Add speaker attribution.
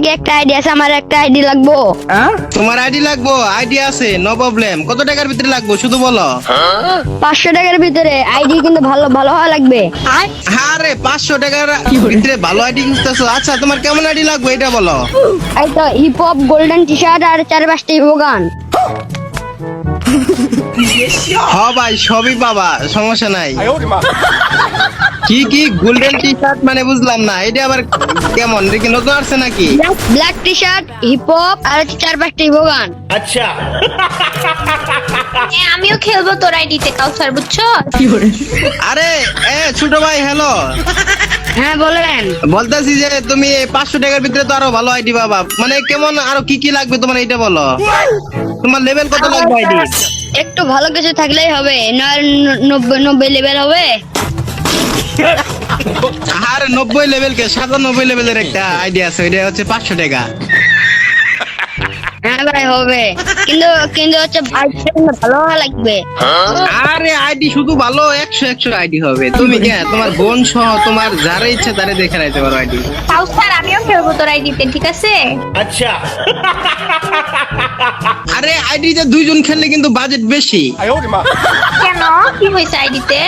Speaker 1: কি একটা আইডি আছে? আমার একটা আইডি লাগবো।
Speaker 2: তোমার আইডি লাগবো? আইডি আছে, নো প্রবলেম। কত টাকার ভিতরে লাগবো শুধু বলো।
Speaker 1: 500 টাকার ভিতরে আইডি, কিন্তু ভালো ভালো হওয়া লাগবে।
Speaker 2: আরে 500 টাকার ভিতরে ভালো আইডি খুঁজতেছো? আচ্ছা তোমার কেমন আইডি লাগবে এটা বলো।
Speaker 1: এই তো hip hop golden T shirt আর 4-5টি ভোগান।
Speaker 2: হ ভাই, সবই পাবা, সমস্যা নাই। কি কি গোল্ডেন টি শার্ট মানে বুঝলাম না, এটা আবার কেমন? এটা কি নতুন আসছে নাকি?
Speaker 1: Black T shirt, hip hop আর 4-5টি ভোগান।
Speaker 3: আমিও খেলবো তোর আইডিতে কাউসার, বুঝছো?
Speaker 2: আরে ছোট ভাই, হ্যালো।
Speaker 1: হ্যাঁ বলেন।
Speaker 2: বলতেছি যে তুমি এই 500 টাকার ভিতরে তো আরো ভালো আইডি পাবা, মানে কেমন আরো কি কি লাগবে তোমার এটা বলো। তোমার লেভেল কত লাগবে আইডি?
Speaker 1: একটু ভালো কিছু থাকলেই হবে, 90 লেভেল হবে।
Speaker 2: আর 90 লেভেল কে 97 লেভেলের একটা আইডি আছে, ওইটা হচ্ছে 500 টাকা।
Speaker 1: হ্যাঁ ভাই হবে, কিন্তু কিন্তু হচ্ছে ভালো হওয়া লাগবে।
Speaker 2: আরে আইডি শুধু ভালো 100 আইডি হবে। তুমি কে তোমার বোন সহ তোমার যারা ইচ্ছা তারে দেখে রাখতে পারো আইডি।
Speaker 3: কাউসার আমিও খেলবো তোর আইডিতে, ঠিক আছে?
Speaker 2: আরে আইডিতে দুইজন খেললে কিন্তু বাজেট বেশি।
Speaker 3: কেন, কি হয়েছে আইডিতে?